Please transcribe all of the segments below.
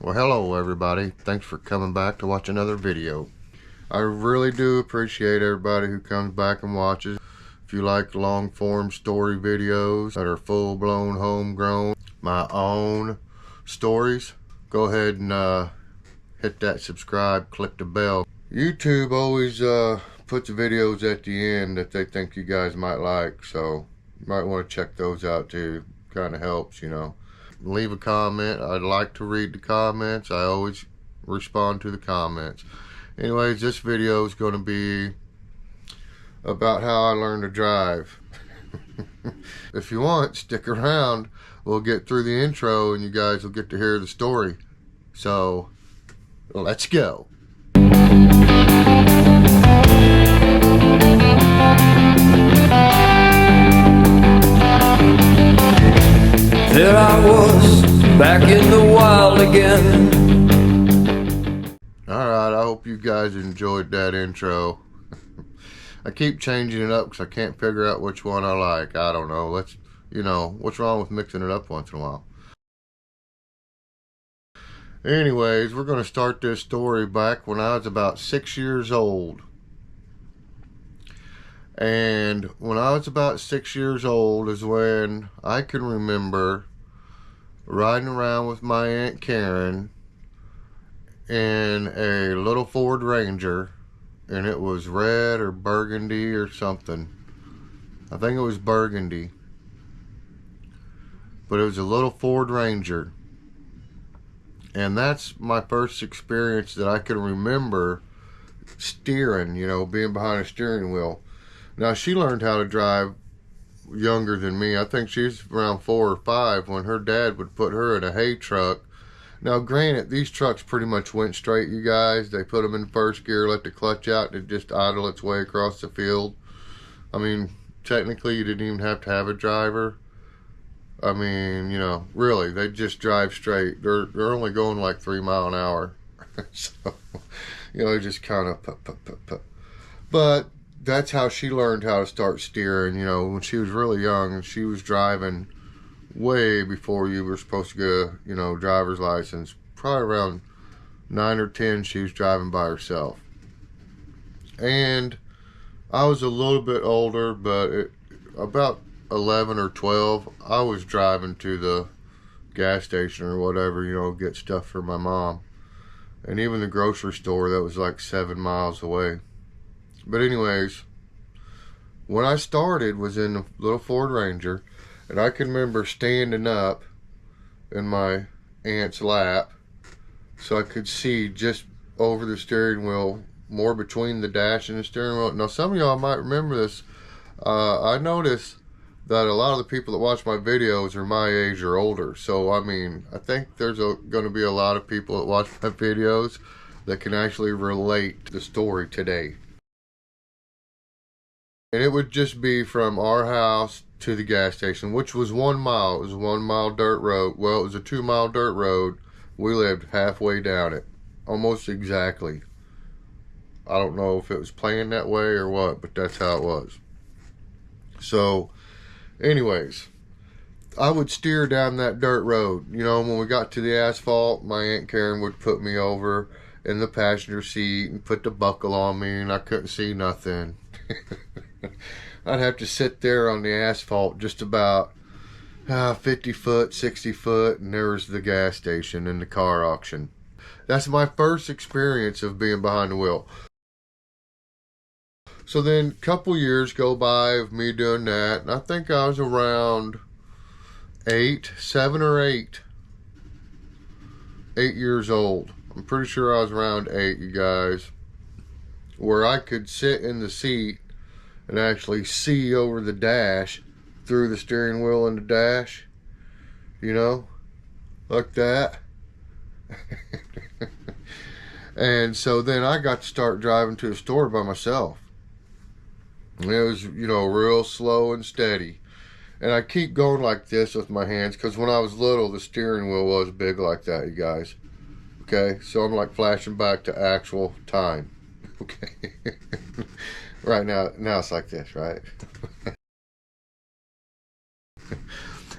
Well, hello everybody. Thanks for coming back to watch another video. I really do appreciate everybody who comes back and watches. If you like long form story videos that are full-blown homegrown, my own stories, go ahead and hit that subscribe, click the bell. YouTube always puts videos at the end that they think you guys might like, so you might want to check those out too. Kind of helps, you know. Leave a comment. I'd like to read the comments. I always respond to the comments. Anyways, this video is going to be about how I learned to drive. If you want, stick around. We'll get through the intro and you guys will get to hear the story. So, let's go. There I was, back in the wild again. Alright, I hope you guys enjoyed that intro. I keep changing it up because I can't figure out which one I like. I don't know. What's wrong with mixing it up once in a while? Anyways, we're going to start this story back when I was about 6 years old. And when I was about 6 years old is when I can remember riding around with my Aunt Karen in a little Ford Ranger, and it was red or burgundy or something. I think it was burgundy, but it was a little Ford Ranger. And that's my first experience that I can remember steering, being behind a steering wheel. Now, she learned how to drive younger than me. I think she's around 4 or 5 when her dad would put her in a hay truck. Now, granted, these trucks pretty much went straight, you guys. They put them in first gear, let the clutch out, and it just idle its way across the field. I mean, technically, you didn't even have to have a driver. I mean, really, they just drive straight. They're only going like 3 miles an hour. So, just kind of put. But that's how she learned how to start steering, when she was really young, and she was driving way before you were supposed to get a, driver's license. Probably around 9 or 10, she was driving by herself. And I was a little bit older, but about 11 or 12, I was driving to the gas station or whatever, get stuff for my mom. And even the grocery store, that was like 7 miles away. But anyways, when I started was in a little Ford Ranger, and I can remember standing up in my aunt's lap so I could see just over the steering wheel, more between the dash and the steering wheel. Now, some of y'all might remember this. I noticed that a lot of the people that watch my videos are my age or older. So, I mean, I think there's going to be a lot of people that watch my videos that can actually relate to the story today. And it would just be from our house to the gas station, which was 1 mile. It was a 1 mile dirt road. Well, it was a 2 mile dirt road. We lived halfway down it. Almost exactly. I don't know if it was planned that way or what, but that's how it was. So, anyways, I would steer down that dirt road. When we got to the asphalt, my Aunt Karen would put me over in the passenger seat and put the buckle on me, and I couldn't see nothing. I'd have to sit there on the asphalt just about 50 foot, 60 foot, and there was the gas station and the car auction. That's my first experience of being behind the wheel. So then a couple years go by of me doing that, and I think I was around 7 or 8 years old. I'm pretty sure I was around 8, you guys, where I could sit in the seat and actually see over the dash through the steering wheel and the dash, like that. And so then I got to start driving to the store by myself. And it was, real slow and steady. And I keep going like this with my hands because when I was little, the steering wheel was big like that, you guys. Okay, so I'm like flashing back to actual time. Okay. Right now it's like this, right?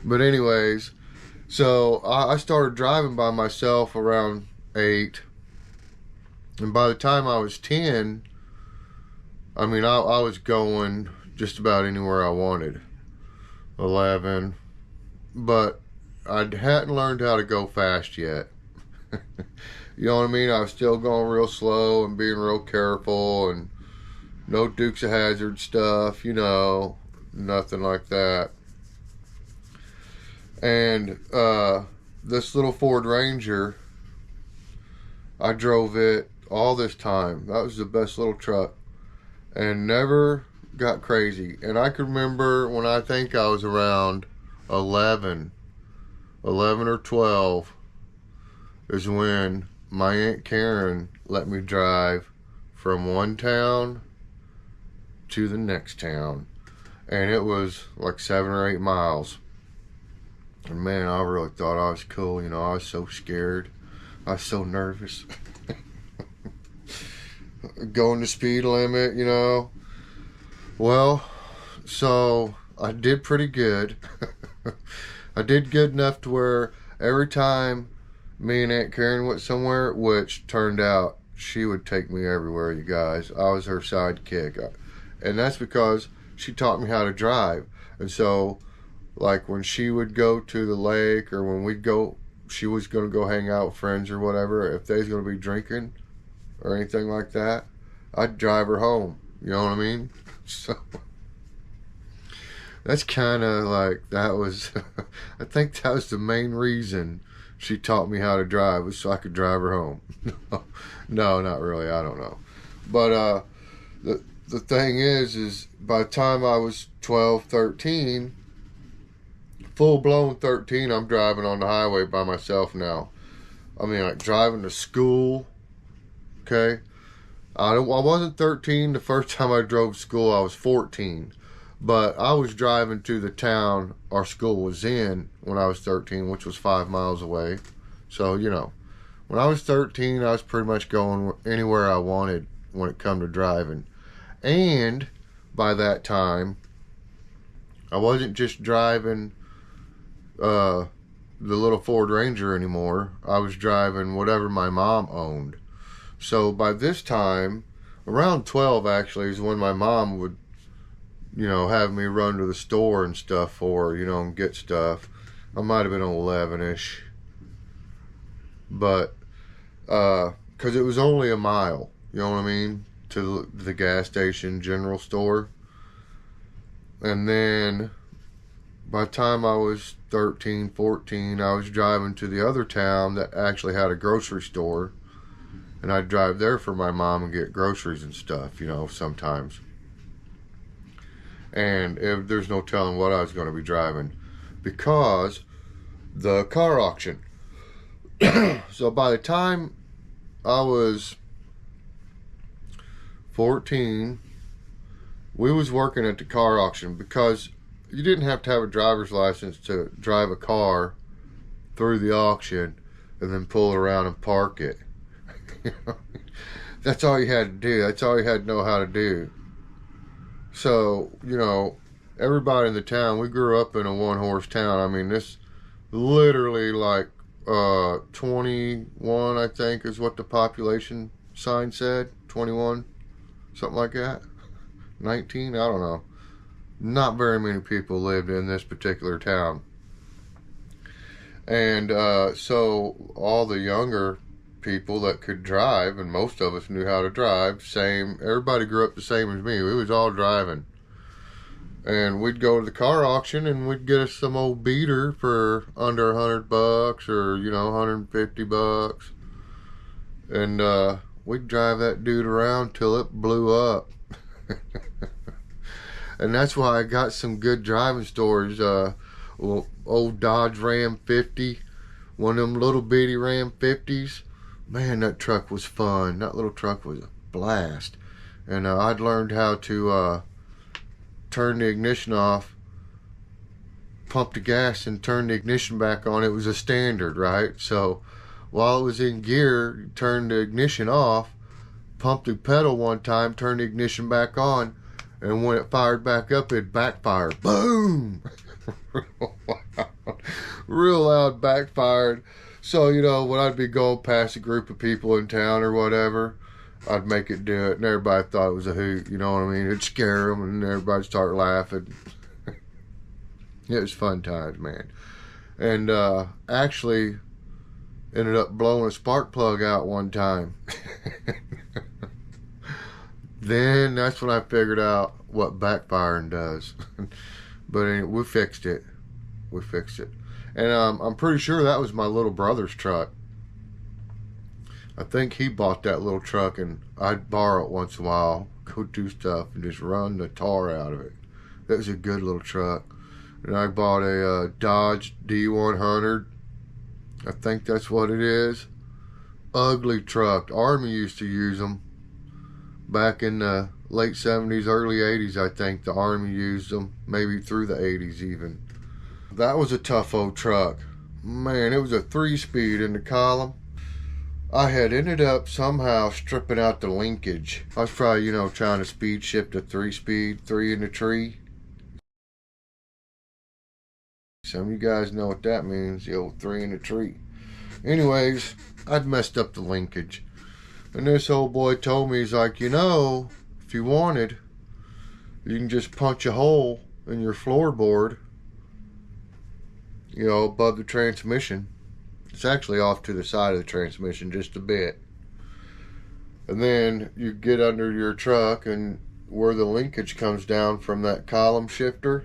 But anyways, So I started driving by myself around 8. And by the time I was 10, I mean, I was going just about anywhere I wanted. 11. But I hadn't learned how to go fast yet. You know what I mean? I was still going real slow and being real careful, and no Dukes of Hazzard stuff, you know, nothing like that. And this little Ford Ranger, I drove it all this time. That was the best little truck, and never got crazy. And I can remember when I think I was around 11 or 12 is when my Aunt Karen let me drive from one town to the next town, and it was like 7 or 8 miles. And man, I really thought I was cool. You know, I was so scared. I was so nervous. Going the speed limit, you know. Well, so I did pretty good. I did good enough to where every time me and Aunt Karen went somewhere, which turned out she would take me everywhere, you guys. I was her sidekick. And that's because she taught me how to drive. And so, like, when she would go to the lake, or when we'd go, she was going to go hang out with friends or whatever, if they was going to be drinking or anything like that, I'd drive her home. You know what I mean? So that's kind of like, that was I think that was the main reason she taught me how to drive, was so I could drive her home. No, not really. I don't know. But the thing is by the time I was 12, 13, full-blown 13, I'm driving on the highway by myself now. I mean, like, driving to school, okay? I wasn't 13 the first time I drove to school. I was 14. But I was driving to the town our school was in when I was 13, which was 5 miles away. So, you know, when I was 13, I was pretty much going anywhere I wanted when it come to driving. And by that time, I wasn't just driving the little Ford Ranger anymore. I was driving whatever my mom owned. So by this time, around 12 actually, is when my mom would, you know, have me run to the store and stuff for her, you know, and get stuff. I might have been 11-ish. But, because it was only a mile, you know what I mean, to the gas station general store. And then, by the time I was 13, 14, I was driving to the other town that actually had a grocery store. And I'd drive there for my mom and get groceries and stuff, you know, sometimes. And if there's no telling what I was going to be driving, because the car auction. So by the time I was 14, we was working at the car auction, because you didn't have to have a driver's license to drive a car through the auction and then pull it around and park it. That's all you had to do. That's all you had to know how to do. So, you know, everybody in the town, we grew up in a one-horse town. I mean, this literally like 21, I think, is what the population sign said. 21, something like that. 19, I don't know. Not very many people lived in this particular town. And so all the younger people that could drive, and most of us knew how to drive, everybody grew up the same as me. We was all driving. And we'd go to the car auction and we'd get us some old beater for under $100, or, you know, $150. And we'd drive that dude around till it blew up. And that's why I got some good driving stories. Old Dodge Ram 50, one of them little bitty Ram 50s. Man, that truck was fun. That little truck was a blast. And I'd learned how to turn the ignition off, pump the gas, and turn the ignition back on. It was a standard, right? So while it was in gear, you turn the ignition off, pump the pedal one time, turn the ignition back on, and when it fired back up, it backfired. Boom! Real loud, backfired. So, you know, when I'd be going past a group of people in town or whatever, I'd make it do it, and everybody thought it was a hoot, you know what I mean? It'd scare them, and everybody'd start laughing. It was fun times, man. And actually ended up blowing a spark plug out one time. Then that's when I figured out what backfiring does. But anyway, we fixed it. And I'm pretty sure that was my little brother's truck. I think he bought that little truck, and I'd borrow it once in a while, go do stuff, and just run the tar out of it. That was a good little truck. And I bought a Dodge D100. I think that's what it is. Ugly truck. Army used to use them back in the late 70s, early 80s. I think the Army used them, maybe through the 80s even. That was a tough old truck. Man, it was a 3-speed in the column. I had ended up somehow stripping out the linkage. I was probably, you know, trying to speed shift a 3-speed, 3 in the tree. Some of you guys know what that means, the old 3 in the tree. Anyways, I'd messed up the linkage. And this old boy told me, he's like, you know, if you wanted, you can just punch a hole in your floorboard, you know, above the transmission. It's actually off to the side of the transmission just a bit. And then you get under your truck, and where the linkage comes down from that column shifter,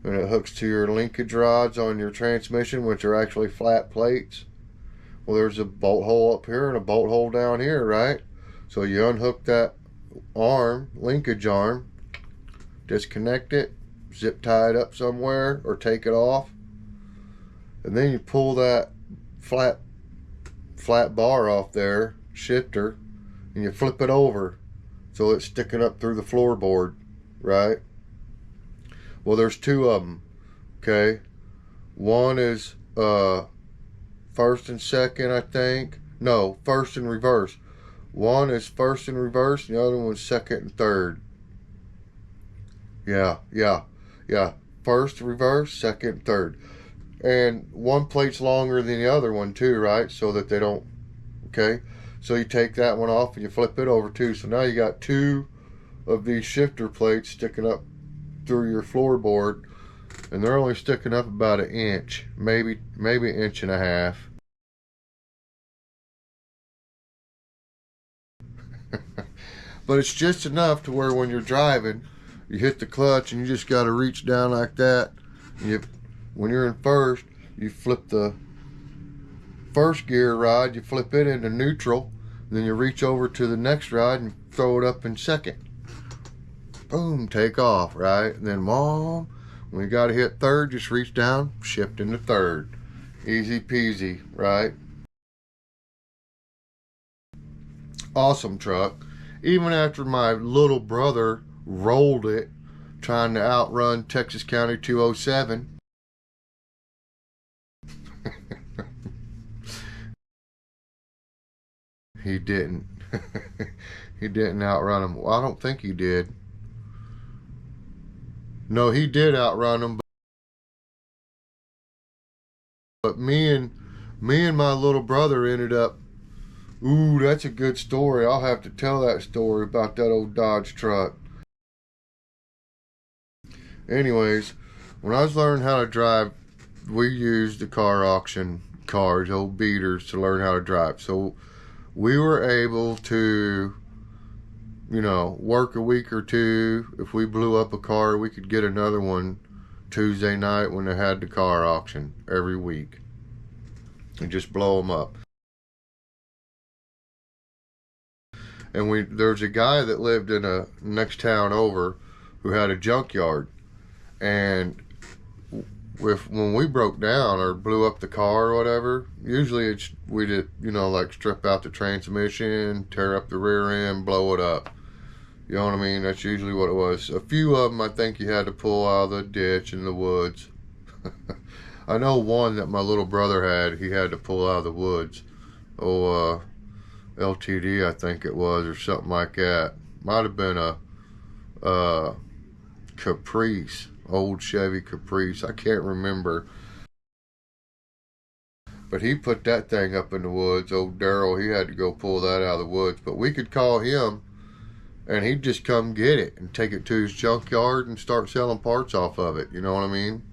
and it hooks to your linkage rods on your transmission, which are actually flat plates. Well, there's a bolt hole up here and a bolt hole down here, right? So you unhook that arm, linkage arm, disconnect it, zip tie it up somewhere, or take it off, and then you pull that flat bar off there, shifter, and you flip it over so it's sticking up through the floorboard, right? Well, there's 2 of them, okay? One is first and second, I think. No, first and reverse. One is first and reverse, and the other one's second and third. Yeah. First, reverse, second, third. And one plate's longer than the other one too, right? So that they don't, okay? So you take that one off and you flip it over too. So now you got 2 of these shifter plates sticking up through your floorboard, and they're only sticking up about 1 inch, maybe 1.5 inches. But it's just enough to where when you're driving, you hit the clutch and you just got to reach down like that. When you're in first, you flip the first gear rod, you flip it into neutral, then you reach over to the next rod and throw it up in second. Boom, take off, right? And then when you got to hit third, just reach down, shift into third. Easy peasy, right? Awesome truck. Even after my little brother rolled it trying to outrun Texas County 207. He didn't. He didn't outrun him. Well, I don't think he did. No, he did outrun him. But me and my little brother ended up. Ooh, that's a good story. I'll have to tell that story about that old Dodge truck. Anyways, when I was learning how to drive, we used the car auction cars, old beaters, to learn how to drive. So we were able to, you know, work a week or two. If we blew up a car, we could get another one Tuesday night when they had the car auction every week and just blow them up. And there's a guy that lived in a next town over who had a junkyard, and when we broke down or blew up the car or whatever, usually we did, you know, like strip out the transmission, tear up the rear end, blow it up. You know what I mean? That's usually what it was. A few of them I think you had to pull out of the ditch in the woods. I know one that my little brother had, he had to pull out of the woods. LTD I think it was, or something like that. Might have been a Caprice, old Chevy Caprice. I can't remember. But he put that thing up in the woods. Old Daryl, he had to go pull that out of the woods. But we could call him, and he'd just come get it and take it to his junkyard and start selling parts off of it. You know what I mean?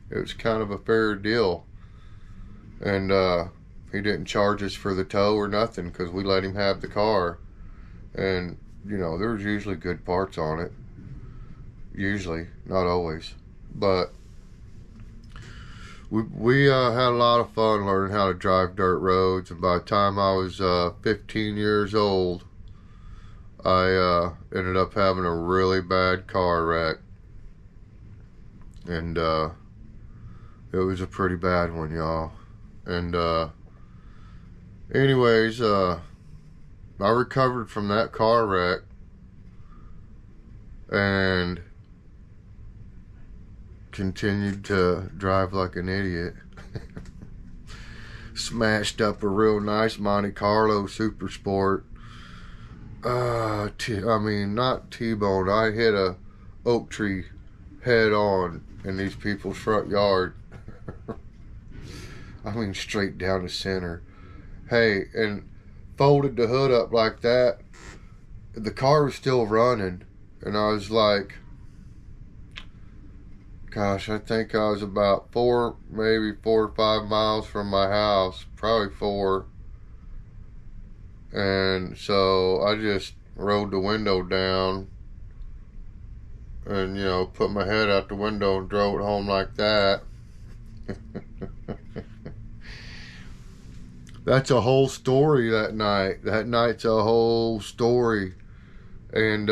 It was kind of a fair deal. And he didn't charge us for the tow or nothing because we let him have the car. And, you know, there was usually good parts on it. Usually, not always. But we had a lot of fun learning how to drive dirt roads. And by the time I was 15 years old, I ended up having a really bad car wreck. And it was a pretty bad one, y'all. And anyways, I recovered from that car wreck and continued to drive like an idiot. Smashed up a real nice Monte Carlo Super Sport. I mean, not T-boned. I hit a oak tree head on in these people's front yard. I mean, straight down the center. Hey, and folded the hood up like that. The car was still running, and I was like, gosh, I think I was about maybe 4 or 5 miles from my house, probably 4. And so I just rolled the window down and, you know, put my head out the window and drove it home like that. That's a whole story that night. That night's a whole story. And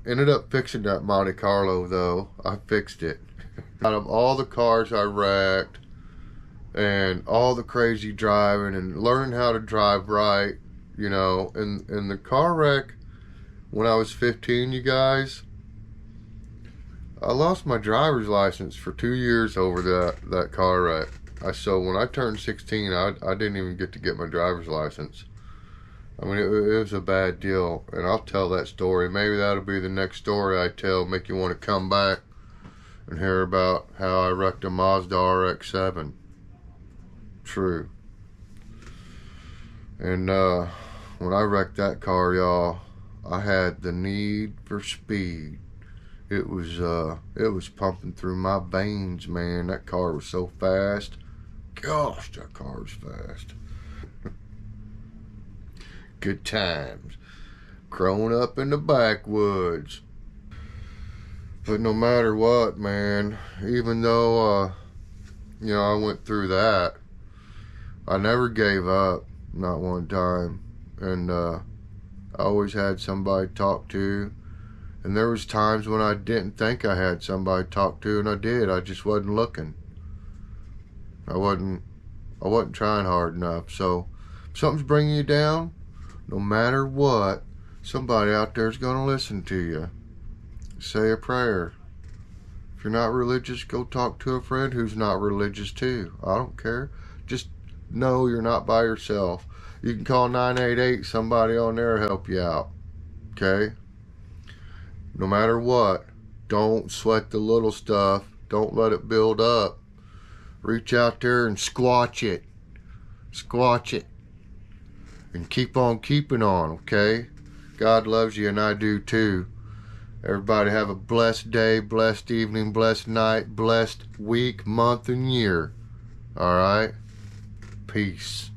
ended up fixing that Monte Carlo, though. I fixed it. Out of all the cars I wrecked and all the crazy driving and learning how to drive right, you know, and the car wreck when I was 15, you guys, I lost my driver's license for 2 years over that car wreck. So when I turned 16, I didn't even get to get my driver's license. I mean, it was a bad deal, and I'll tell that story. Maybe that'll be the next story I tell, make you want to come back and hear about how I wrecked a Mazda RX-7. True. And when I wrecked that car, y'all, I had the need for speed. It was pumping through my veins, man. That car was so fast. Gosh, that car was fast. Good times. Growing up in the backwoods. But no matter what, man, even though, you know, I went through that, I never gave up, not one time. And I always had somebody to talk to. And there was times when I didn't think I had somebody to talk to, and I did. I just wasn't looking. I wasn't trying hard enough. So if something's bringing you down, no matter what, somebody out there is going to listen to you. Say a prayer. If you're not religious, go talk to a friend who's not religious too. I don't care. Just know you're not by yourself. You can call 988. Somebody on there will help you out. Okay? No matter what, don't sweat the little stuff. Don't let it build up. Reach out there and squatch it. Squatch it. And keep on keeping on, okay? God loves you, and I do too. Everybody have a blessed day, blessed evening, blessed night, blessed week, month, and year. All right? Peace.